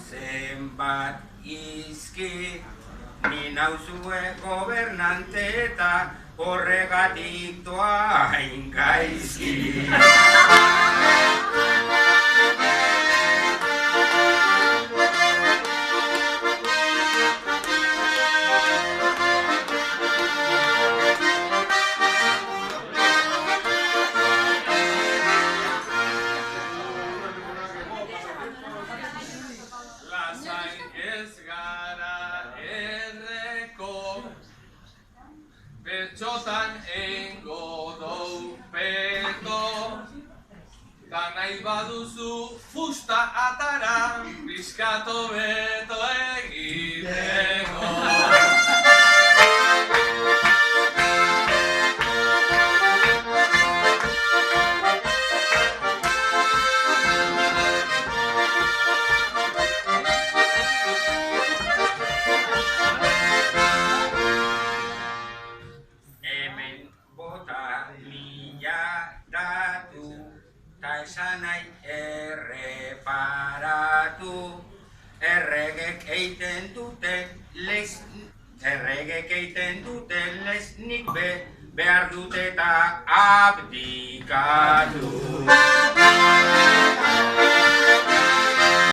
zenbat izki, ni nauzue gobernante eta horregatik doa hain gaizki. Bertxotan engo dou peto, da nahi baduzu fusta atara, bizkato beto egiteko. Ta esan nahi erreparatu, erregek eiten duten lesnik behar dute eta abdikatu.